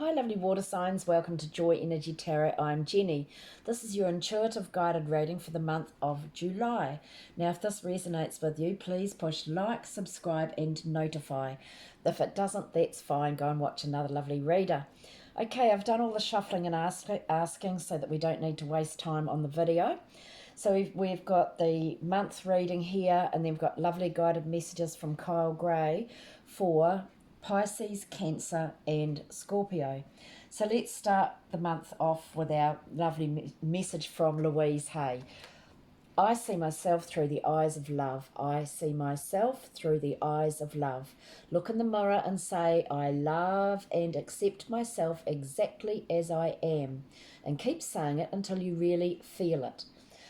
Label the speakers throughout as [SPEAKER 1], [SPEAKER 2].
[SPEAKER 1] Hi lovely water signs, welcome to Joy Energy Tarot. I'm Jenny. This is your intuitive guided reading for the month of July. Now if this resonates with you, please push like, subscribe and notify. If it doesn't, that's fine, go and watch another lovely reader. Okay, I've done all the shuffling and asking so that we don't need to waste time on the video. So we've got the month reading here, and then we've got lovely guided messages from Kyle Gray for Pisces, Cancer and Scorpio. So let's start the month off with our lovely message from Louise Hay. I see myself through the eyes of love. I see myself through the eyes of love. Look in the mirror and say, I love and accept myself exactly as I am. And keep saying it until you really feel it.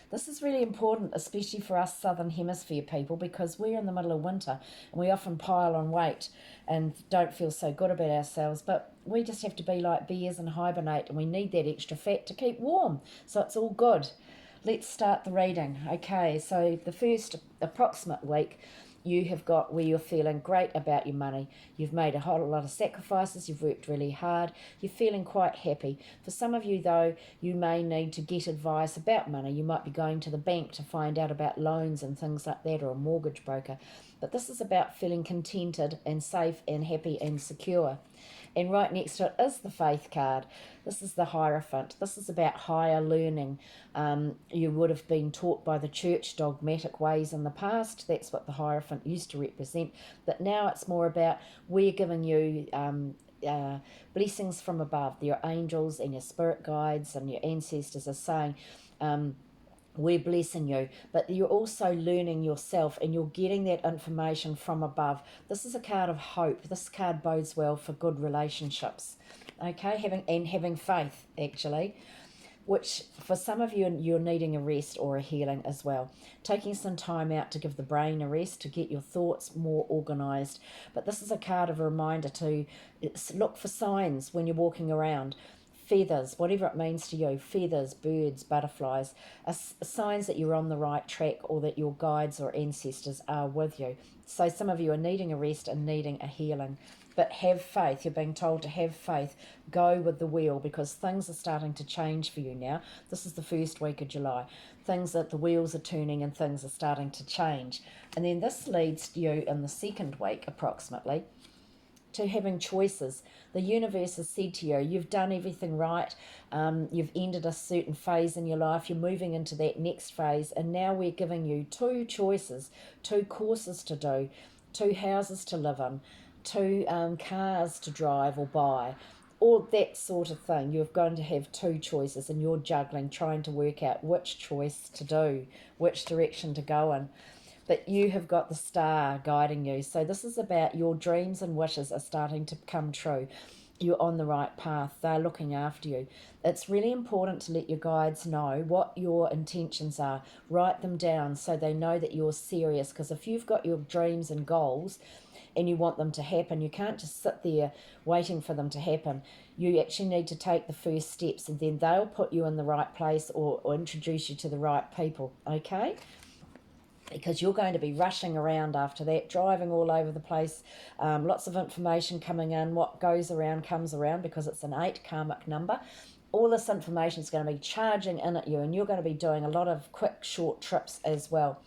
[SPEAKER 1] This is really important, especially for us Southern Hemisphere people, because we're in the middle of winter and we often pile on weight and don't feel so good about ourselves. But we just have to be like bears and hibernate, and we need that extra fat to keep warm. So it's all good. Let's start the reading. Okay, so the first approximate week, you have got where you're feeling great about your money. You've made a whole lot of sacrifices. You've worked really hard. You're feeling quite happy. For some of you, though, you may need to get advice about money. You might be going to the bank to find out about loans and things like that, or a mortgage broker. But this is about feeling contented and safe and happy and secure. And right next to it is the Faith card. This is the Hierophant. This is about higher learning. You would have been taught by the church dogmatic ways in the past. That's what the Hierophant used to represent. But now it's more about we're giving you blessings from above. Your angels and your spirit guides and your ancestors are saying, we're blessing you, but you're also learning yourself and you're getting that information from above. This is a card of hope. This card bodes well for good relationships, okay, having faith, actually, which for some of you, you're needing a rest or a healing as well. Taking some time out to give the brain a rest, to get your thoughts more organised. But this is a card of a reminder to look for signs when you're walking around. Feathers, whatever it means to you, feathers, birds, butterflies, are signs that you're on the right track or that your guides or ancestors are with you. So some of you are needing a rest and needing a healing. But have faith. You're being told to have faith. Go with the wheel, because things are starting to change for you now. This is the first week of July. Things that the wheels are turning and things are starting to change. And then this leads you in the second week approximately to having choices. The universe has said to you, you've done everything right, you've ended a certain phase in your life, you're moving into that next phase, and now we're giving you two choices, two courses to do, two houses to live in, two cars to drive or buy, or that sort of thing. You're going to have two choices and you're juggling, trying to work out which choice to do, which direction to go in. But you have got the star guiding you. So this is about your dreams and wishes are starting to come true. You're on the right path. They're looking after you. It's really important to let your guides know what your intentions are. Write them down so they know that you're serious. Because if you've got your dreams and goals and you want them to happen, you can't just sit there waiting for them to happen. You actually need to take the first steps, and then they'll put you in the right place or introduce you to the right people, okay? Because you're going to be rushing around after that, driving all over the place, lots of information coming in. What goes around comes around, because it's an 8 karmic number. All this information is going to be charging in at you, and you're going to be doing a lot of quick, short trips as well.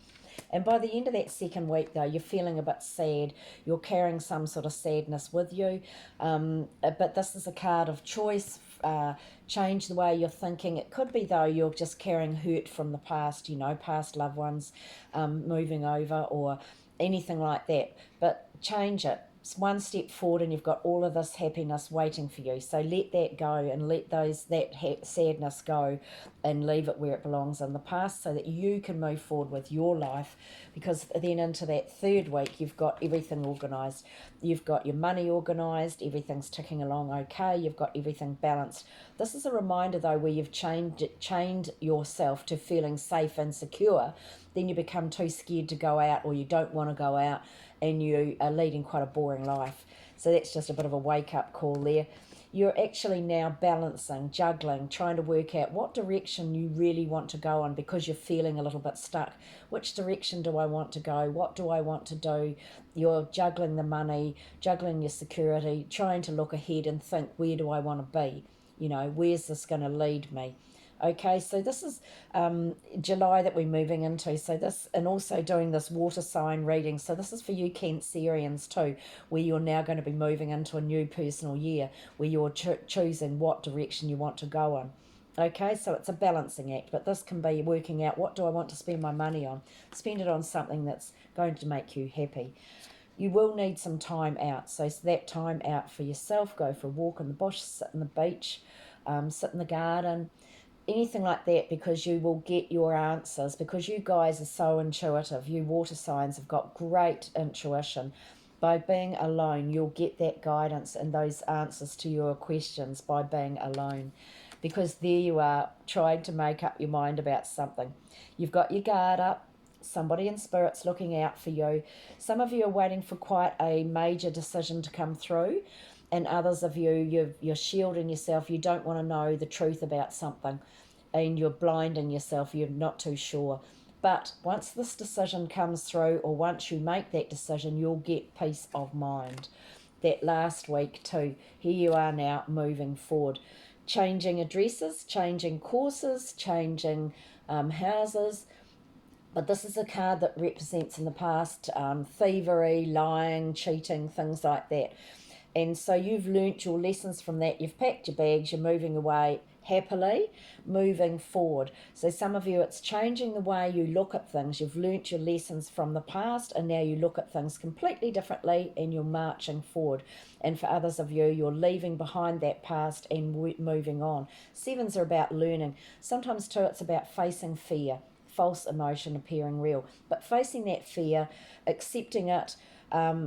[SPEAKER 1] And by the end of that second week, though, you're feeling a bit sad. You're carrying some sort of sadness with you. But this is a card of choice. Change the way you're thinking. It could be, though, you're just carrying hurt from the past, past loved ones moving over or anything like that. But change it. It's one step forward and you've got all of this happiness waiting for you. So let that go and let that sadness go and leave it where it belongs in the past, so that you can move forward with your life. Because then into that third week, you've got everything organised. You've got your money organised. Everything's ticking along okay. You've got everything balanced. This is a reminder, though, where you've chained yourself to feeling safe and secure. Then you become too scared to go out, or you don't want to go out, and you are leading quite a boring life. So that's just a bit of a wake-up call there. You're actually now balancing, juggling, trying to work out what direction you really want to go on because you're feeling a little bit stuck. Which direction do I want to go? What do I want to do? You're juggling the money, juggling your security, trying to look ahead and think, where do I want to be? Where's this going to lead me? Okay, so this is July that we're moving into. So this, and also doing this water sign reading. So this is for you Cancerians too, where you're now going to be moving into a new personal year, where you're choosing what direction you want to go on. Okay, so it's a balancing act, but this can be working out, what do I want to spend my money on? Spend it on something that's going to make you happy. You will need some time out. So that time out for yourself, go for a walk in the bush, sit on the beach, sit in the garden, anything like that, because you will get your answers, because you guys are so intuitive. You water signs have got great intuition. By being alone, you'll get that guidance and those answers to your questions by being alone, because there you are trying to make up your mind about something. You've got your guard up, somebody in spirit's looking out for you. Some of you are waiting for quite a major decision to come through, and others of you, you're shielding yourself. You don't want to know the truth about something, and you're blinding yourself. You're not too sure. But once this decision comes through, or once you make that decision, you'll get peace of mind. That last week too, here you are now moving forward, changing addresses, changing courses, changing houses. But this is a card that represents in the past thievery, lying, cheating, things like that. And so you've learnt your lessons from that. You've packed your bags, you're moving away happily, moving forward. So some of you, it's changing the way you look at things. You've learnt your lessons from the past, and now you look at things completely differently, and you're marching forward. And for others of you, you're leaving behind that past and moving on. Sevens are about learning. Sometimes too, it's about facing fear, false emotion appearing real, but facing that fear, accepting it,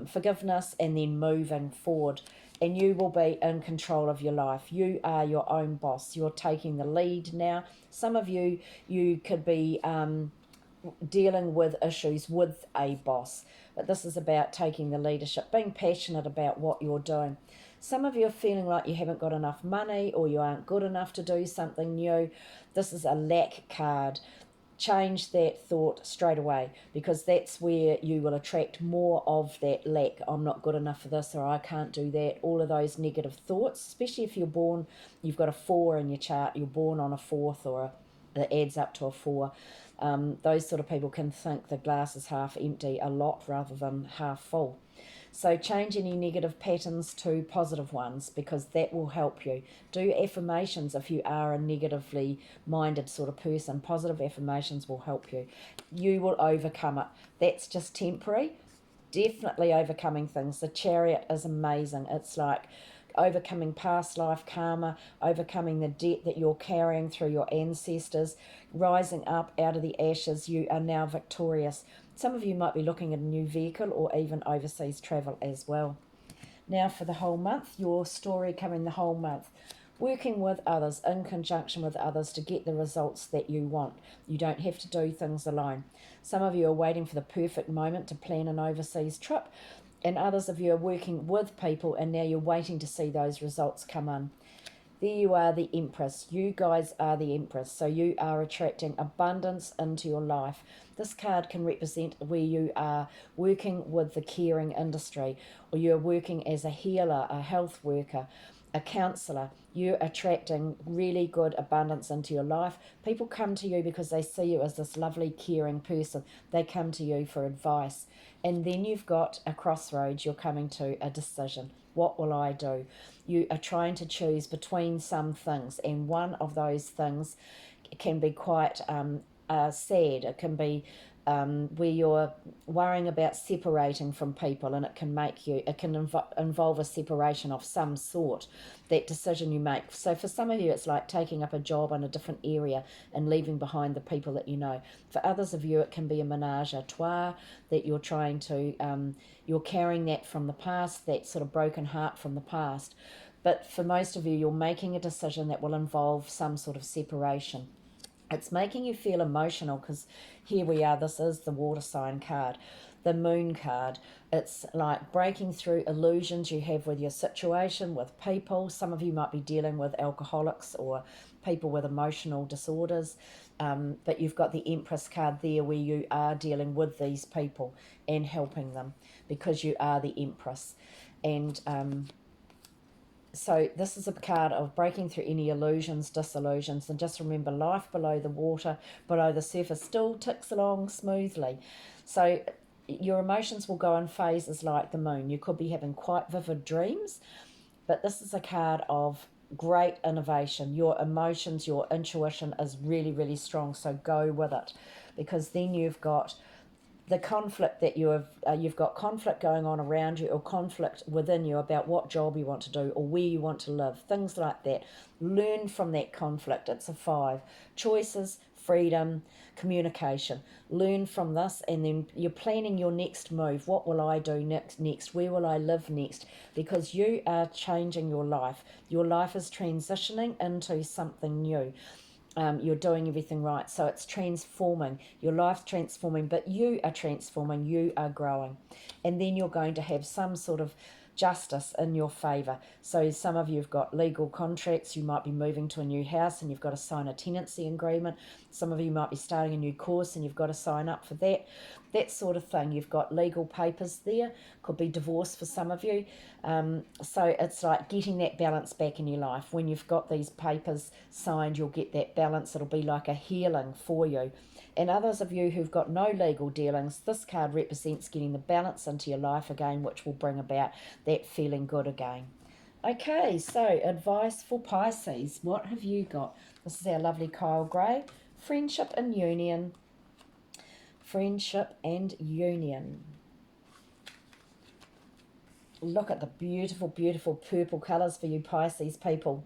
[SPEAKER 1] forgiveness, and then moving forward. And you will be in control of your life. You are your own boss. You're taking the lead now. Some of you, you could be dealing with issues with a boss, but this is about taking the leadership, being passionate about what you're doing. Some of you are feeling like you haven't got enough money, or you aren't good enough to do something new. This is a lack card. Change that thought straight away, because that's where you will attract more of that lack. I'm not good enough for this, or I can't do that. All of those negative thoughts, especially if you're born, you've got a 4 in your chart, you're born on a 4th, or that adds up to a 4. Those sort of people can think the glass is half empty a lot rather than half full. So change any negative patterns to positive ones, because that will help you. Do affirmations if you are a negatively minded sort of person. Positive affirmations will help you. You will overcome it. That's just temporary. Definitely overcoming things. The Chariot is amazing. It's like overcoming past life karma, overcoming the debt that you're carrying through your ancestors, rising up out of the ashes. You are now victorious. Some of you might be looking at a new vehicle, or even overseas travel as well. Now for the whole month, your story coming the whole month. Working with others, in conjunction with others, to get the results that you want. You don't have to do things alone. Some of you are waiting for the perfect moment to plan an overseas trip, and others of you are working with people, and now you're waiting to see those results come in. There you are, the Empress. You guys are the Empress. So you are attracting abundance into your life. This card can represent where you are working with the caring industry, or you're working as a healer, a health worker, a counsellor. You're attracting really good abundance into your life. People come to you because they see you as this lovely, caring person. They come to you for advice. And then you've got a crossroads. You're coming to a decision. What will I do? You are trying to choose between some things, and one of those things can be quite sad. It can be where you're worrying about separating from people, and it can involve a separation of some sort, that decision you make. So for some of you, it's like taking up a job in a different area and leaving behind the people that you know. For others of you, it can be a menage a trois, that you're trying to, you're carrying that from the past, that sort of broken heart from the past. But for most of you, you're making a decision that will involve some sort of separation. It's making you feel emotional, because here we are, this is the water sign card. the Moon card. It's like breaking through illusions you have with your situation, with people. Some of you might be dealing with alcoholics or people with emotional disorders, but you've got the Empress card there where you are dealing with these people and helping them because you are the Empress. And so this is a card of breaking through any illusions, disillusions, and just remember, life below the water, below the surface, still ticks along smoothly. So your emotions will go in phases like the moon. You could be having quite vivid dreams, but this is a card of great innovation. Your emotions, your intuition is really, really strong, so go with it, because then you've got the conflict that you've got conflict going on around you, or conflict within you about what job you want to do or where you want to live, things like that. Learn from that conflict. It's a 5. Choices, freedom, communication. Learn from this, and then you're planning your next move. What will I do next? Where will I live next? Because you are changing your life. Your life is transitioning into something new. You're doing everything right. So it's transforming. Your life's transforming, but you are transforming. You are growing. And then you're going to have some sort of justice in your favour. So some of you have got legal contracts. You might be moving to a new house and you've got to sign a tenancy agreement. Some of you might be starting a new course and you've got to sign up for that. That sort of thing. You've got legal papers there. Could be divorce for some of you. So it's like getting that balance back in your life. When you've got these papers signed, you'll get that balance. It'll be like a healing for you. And others of you who've got no legal dealings, this card represents getting the balance into your life again, which will bring about that feeling good again. Okay, so advice for Pisces. What have you got? This is our lovely Kyle Gray. Friendship and union. Friendship and union. Look at the beautiful, beautiful purple colours for you Pisces people.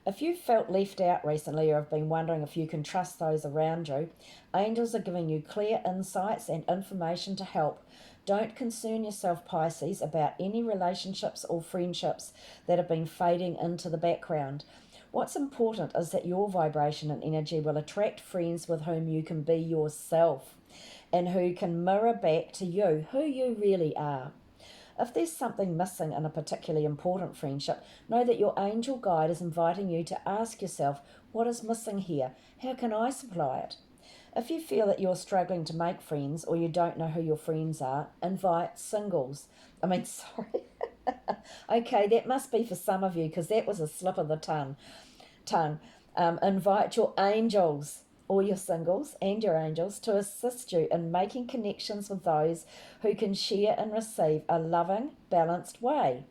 [SPEAKER 1] If you've felt left out recently or have been wondering if you can trust those around you, angels are giving you clear insights and information to help. Don't concern yourself, Pisces, about any relationships or friendships that have been fading into the background. What's important is that your vibration and energy will attract friends with whom you can be yourself and who can mirror back to you who you really are. If there's something missing in a particularly important friendship, know that your angel guide is inviting you to ask yourself, what is missing here? How can I supply it? If you feel that you're struggling to make friends or you don't know who your friends are, invite singles. Sorry. Okay, that must be for some of you because that was a slip of the tongue. Invite your angels or your singles and your angels to assist you in making connections with those who can share and receive a loving, balanced way.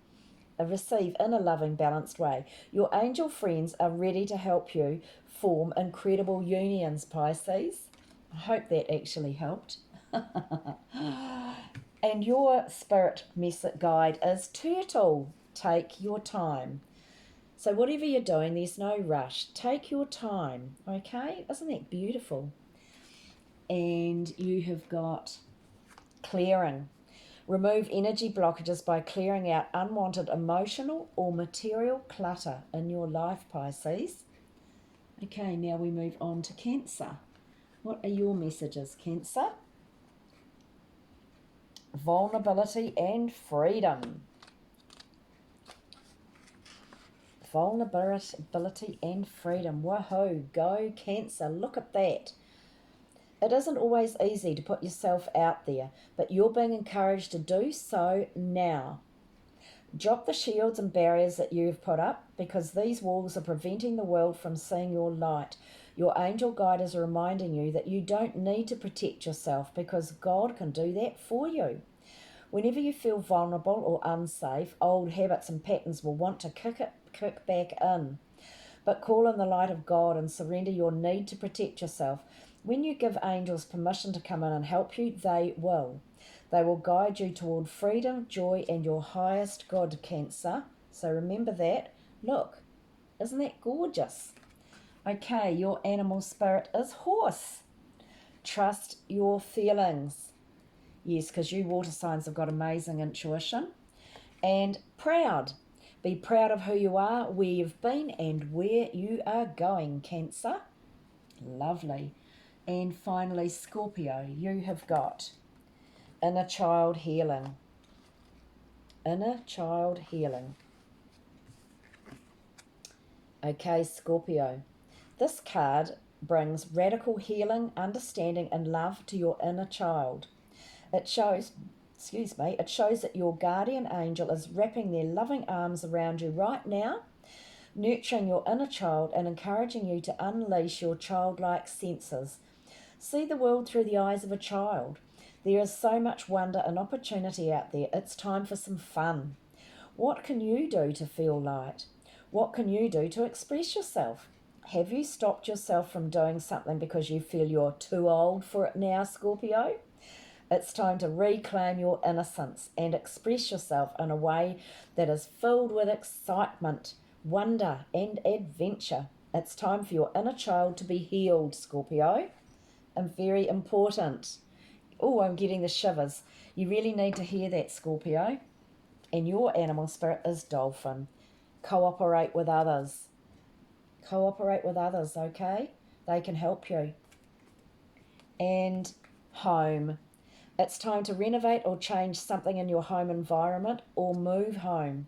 [SPEAKER 1] Receive in a loving, balanced way. Your angel friends are ready to help you form incredible unions, Pisces. I hope that actually helped. And your spirit message guide is Turtle. Take your time. So whatever you're doing, there's no rush. Take your time, okay? Isn't that beautiful? And you have got clearing. Remove energy blockages by clearing out unwanted emotional or material clutter in your life, Pisces. Okay, now we move on to Cancer. What are your messages, Cancer? Vulnerability and freedom. Vulnerability and freedom. Woohoo, go Cancer, look at that. It isn't always easy to put yourself out there, but you're being encouraged to do so now. Drop the shields and barriers that you've put up because these walls are preventing the world from seeing your light. Your angel guide is reminding you that you don't need to protect yourself because God can do that for you. Whenever you feel vulnerable or unsafe, old habits and patterns will want to kick back in. But call in the light of God and surrender your need to protect yourself. When you give angels permission to come in and help you, they will. They will guide you toward freedom, joy, and your highest good, Cancer. So remember that. Look, isn't that gorgeous? Okay, your animal spirit is horse. Trust your feelings. Yes, because you water signs have got amazing intuition. And proud. Be proud of who you are, where you've been, and where you are going, Cancer. Lovely. And finally, Scorpio, you have got Inner child healing. Inner child healing. Okay, Scorpio. This card brings radical healing, understanding, and love to your inner child. It shows, it shows that your guardian angel is wrapping their loving arms around you right now, nurturing your inner child and encouraging you to unleash your childlike senses. See the world through the eyes of a child. There is so much wonder and opportunity out there. It's time for some fun. What can you do to feel light? What can you do to express yourself? Have you stopped yourself from doing something because you feel you're too old for it now, Scorpio? It's time to reclaim your innocence and express yourself in a way that is filled with excitement, wonder, and adventure. It's time for your inner child to be healed, Scorpio. And very important. Oh, I'm getting the shivers. You really need to hear that, Scorpio. And your animal spirit is dolphin. Cooperate with others. Cooperate with others, okay? They can help you. And home. It's time to renovate or change something in your home environment or move home.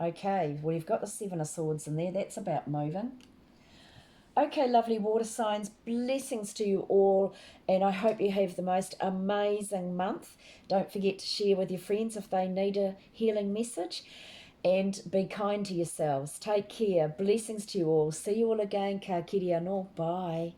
[SPEAKER 1] Okay, well, you've got the Seven of Swords in there. That's about moving. Okay, lovely water signs, blessings to you all, and I hope you have the most amazing month. Don't forget to share with your friends if they need a healing message, and be kind to yourselves. Take care. Blessings to you all. See you all again. Ka kiri anō. Bye.